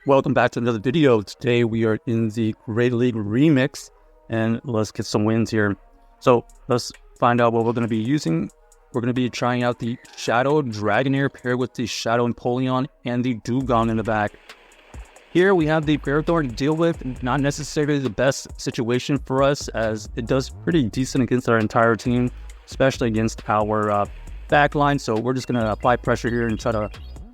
Welcome back to another video. Today we are in the Great League Remix, and let's get some wins here. So let's find out what we're going to be using. We're going to be trying out the Shadow Dragonair paired with the Shadow Empoleon and the Dewgong in the back. Here we have the Dragonair to deal with. Not necessarily the best situation for us, as it does pretty decent against our entire team, especially against our back line. So we're just going to apply pressure here and try to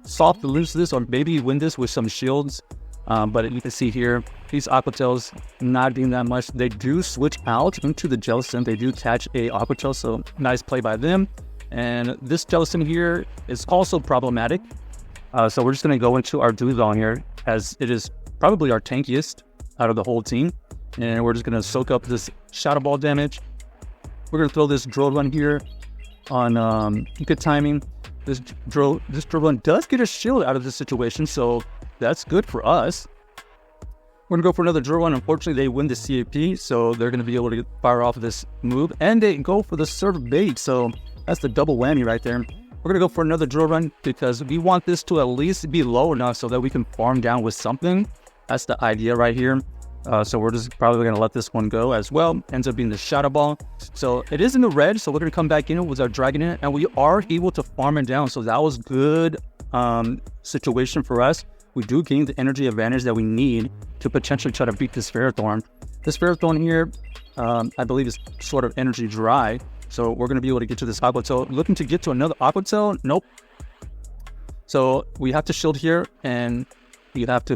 soft lose this, or maybe win this with some shields. But you can see here, these Aquatails not doing that much. They do switch out into the Jellicent. They do catch a Aquatail, so nice play by them. And this Jellicent here is also problematic. So we're just going to go into our Dewgong here, as it is probably our tankiest out of the whole team. And we're just going to soak up this Shadow Ball damage. We're going to throw this Drill Run here on good timing. This drill run does get a shield out of this situation, so that's good for us. We're going to go for another drill run. Unfortunately, they win the CAP, so they're going to be able to fire off this move. And they go for the Serve Bait, so that's the double whammy right there. We're going to go for another drill run because we want this to at least be low enough so that we can farm down with something. That's the idea right here. So we're just probably going to let this one go as well. Ends up being the Shadow Ball. So it is in the red, so we're going to come back in with our Dragonair, and we are able to farm it down. So that was good situation for us. We do gain the energy advantage that we need to potentially try to beat this Ferrothorn. This Ferrothorn here, I believe, is sort of energy dry. So we're going to be able to get to this Aquatail. Looking to get to another Aquatail? Nope. So we have to shield here, and you have to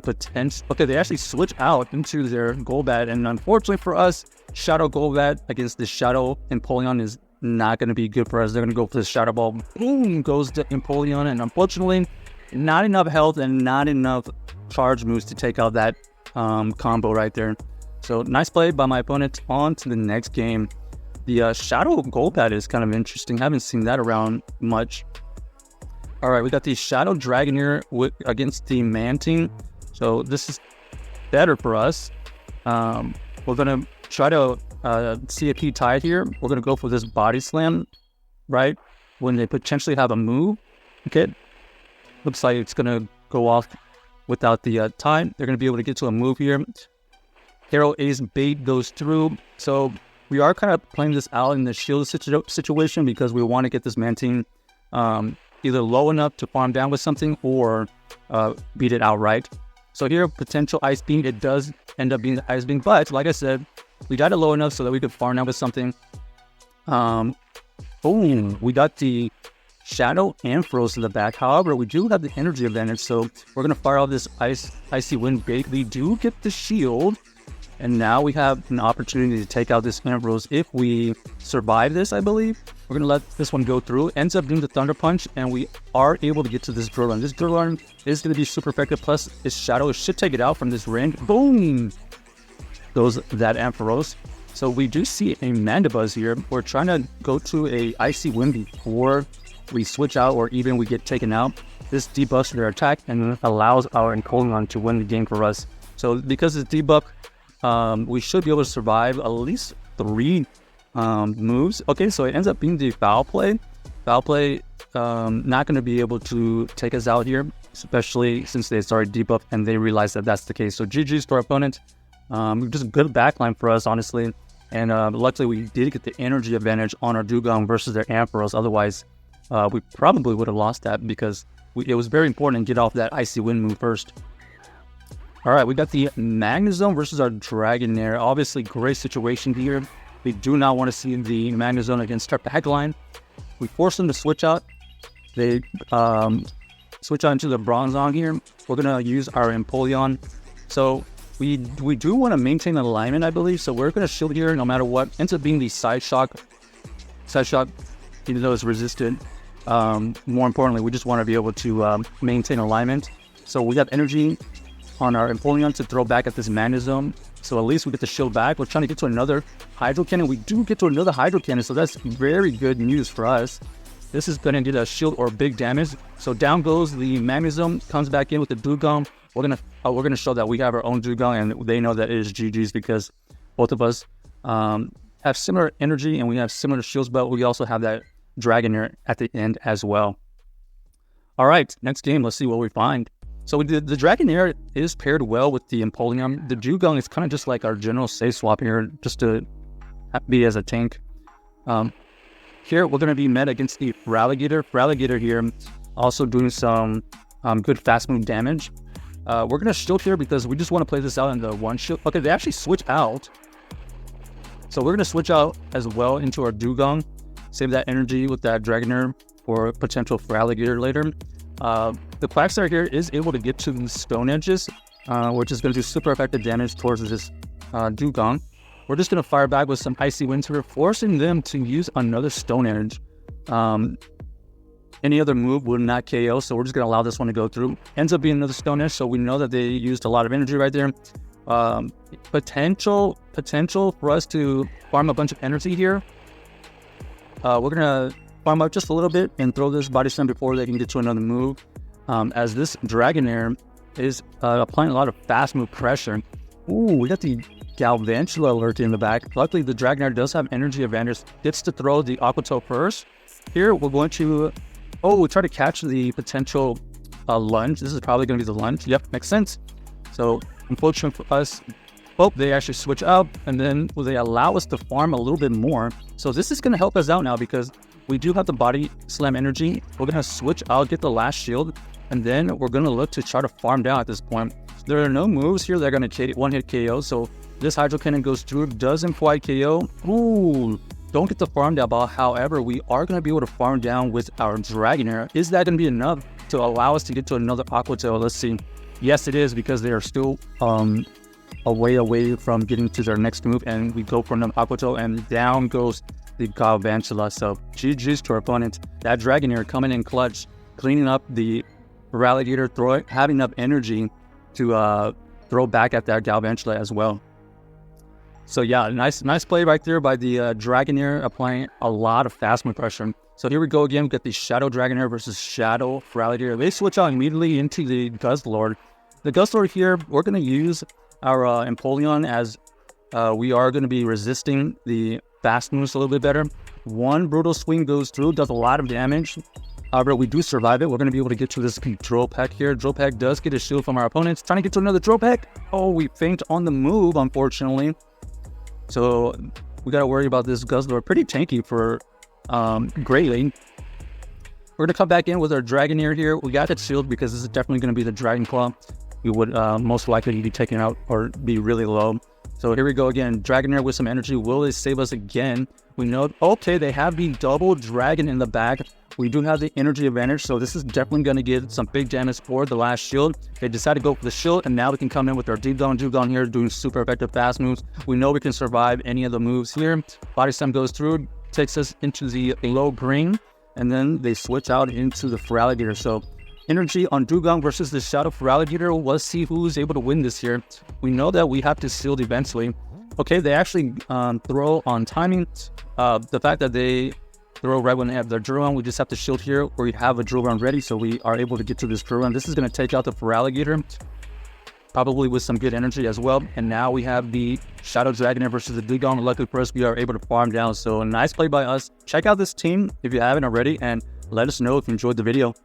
okay, they actually switch out into their Golbat, and unfortunately for us, Shadow Golbat against the Shadow Empoleon is not going to be good for us. They're going to go for the Shadow Ball. Boom goes to Empoleon, and unfortunately, not enough health and not enough charge moves to take out that combo right there. So nice play by my opponent. On to the next game. The Shadow Golbat is kind of interesting. Haven't seen that around much. All right, we got the Shadow Dragonair against the Mantine. So this is better for us. We're going to try to CAP tie here. We're going to go for this Body Slam, right? When they potentially have a move. Okay. Looks like it's going to go off without the tie. They're going to be able to get to a move here. Arrow Ace Bait goes through. So we are kind of playing this out in the shield situation because we want to get this Mantine either low enough to farm down with something or beat it outright. So here, potential Ice Beam. It does end up being the Ice Beam, but like I said, we got it low enough so that we could farm down with something. Boom, we got the Shadow Ampharos in the back. However, we do have the energy advantage, so we're going to fire off this Icy Wind Bait. We do get the shield, and now we have an opportunity to take out this Ampharos. If we survive this, I believe, we're going to let this one go through. Ends up doing the Thunder Punch, and we are able to get to this Drill Run. This Drill Run is going to be super effective, plus its Shadow should take it out from this range. Boom! Goes that Ampharos. So we do see a Mandibuzz here. We're trying to go to a Icy Wind before we switch out or even we get taken out. This debuffs their attack and allows our Empoleon to win the game for us. So because it's debuff, we should be able to survive at least 3 moves. Okay, so it ends up being the Foul Play. Foul Play not going to be able to take us out here, especially since they started debuff and they realized that that's the case. So GG's to our opponent. Just good backline for us, honestly. And luckily we did get the energy advantage on our Dewgong versus their Ampharos. Otherwise, we probably would have lost that because it was very important to get off that Icy Wind move first. All right, we got the Magnezone versus our Dragonair. Obviously, great situation here. We do not want to see the Magnezone against our backline. We force them to switch out. They switch out into the Bronzong here. We're going to use our Empoleon. So we do want to maintain alignment, I believe. So we're going to shield here no matter what. Ends up being the Side Shock. Side Shock, even though it's resistant. More importantly, we just want to be able to maintain alignment. So we have energy on our Empoleon to throw back at this Magnezone. So at least we get the shield back. We're trying to get to another Hydro Cannon. We do get to another Hydro Cannon, so that's very good news for us. This is going to get a shield or big damage. So down goes the Magnezone, comes back in with the Dewgong. We're gonna show that we have our own Dewgong, and they know that it is GG's because both of us have similar energy and we have similar shields, but we also have that Dragonair at the end as well. All right, next game, let's see what we find. So the Dragonair is paired well with the Empoleon. The Dewgong is kind of just like our general safe swap here, just to be as a tank. Here we're going to be met against the Feraligatr. Feraligatr here also doing some good fast move damage. We're going to shield here because we just want to play this out in the one shield. Okay, they actually switch out. So we're going to switch out as well into our Dewgong. Save that energy with that Dragonair for potential Feraligatr later. The Quagsire here is able to get to the Stone Edges, which is going to do super effective damage towards this Dewgong. We're just going to fire back with some Icy Winds here, forcing them to use another Stone Edge. Any other move would not KO, so we're just going to allow this one to go through. Ends up being another Stone Edge, so we know that they used a lot of energy right there. Potential for us to farm a bunch of energy here. We're going to farm up just a little bit and throw this Body Slam before they can get to another move. As this Dragonair is applying a lot of fast move pressure. Ooh, we got the Galvantula alert in the back. Luckily, the Dragonair does have energy advantage. Gets to throw the Aqua Tail first. Here, we're going to... Oh, we try to catch the potential lunge. This is probably going to be the lunge. Yep, makes sense. So, unfortunate for us, oh, they actually switch out, and then they allow us to farm a little bit more. So this is going to help us out now because we do have the Body Slam energy. We're going to switch out, get the last shield, and then we're going to look to try to farm down at this point. There are no moves here that are going to one-hit KO, so this Hydro Cannon goes through, does imply KO. Ooh, don't get the farm down ball. However, we are going to be able to farm down with our Dragonair. Is that going to be enough to allow us to get to another Aqua Tail? Let's see. Yes, it is, because they are still a way away from getting to their next move, and we go for another Aqua Tail, and down goes the Galvantula. So GG's to our opponent. That Dragonair coming in clutch, cleaning up the Feraligatr, having enough energy to throw back at that Galvantula as well. So yeah, nice play right there by the Dragonair, applying a lot of fast move pressure. So here we go again. We got the Shadow Dragonair versus Shadow Feraligatr. They switch out immediately into the Guzzlord. The Guzzlord here, we're going to use our Empoleon as we are going to be resisting the fast moves a little bit better. One Brutal Swing goes through, does a lot of damage. However, we do survive it. We're going to be able to get to this Drill Peck here. Drill Peck does get a shield from our opponents. Trying to get to another Drill Peck. Oh, we faint on the move, unfortunately. So we got to worry about this Guzzlord. Pretty tanky for Great Lane. We're going to come back in with our Dragonair here. We got it sealed because this is definitely going to be the Dragon Claw. We would most likely be taken out or be really low. So here we go again. Dragonair with some energy. Will they save us again? We know, okay, they have the double dragon in the back. We do have the energy advantage, so this is definitely going to get some big damage for the last shield. They decide to go for the shield, and now we can come in with our Dewgong here doing super effective fast moves. We know we can survive any of the moves here. Body Slam goes through, takes us into the low green, and then they switch out into the Feraligatr. So energy on Dewgong versus the Shadow Feraligatr. Let's see who's able to win this here. We know that we have to shield eventually. Okay, they actually throw on timing. The fact that they throw right when they have their drill run, we just have to shield here where we have a drill run ready, so we are able to get to this drill run. This is going to take out the Feraligatr, probably with some good energy as well. And now we have the Shadow Dragonair versus the Dewgong. Luckily for us, we are able to farm down. So a nice play by us. Check out this team if you haven't already, and let us know if you enjoyed the video.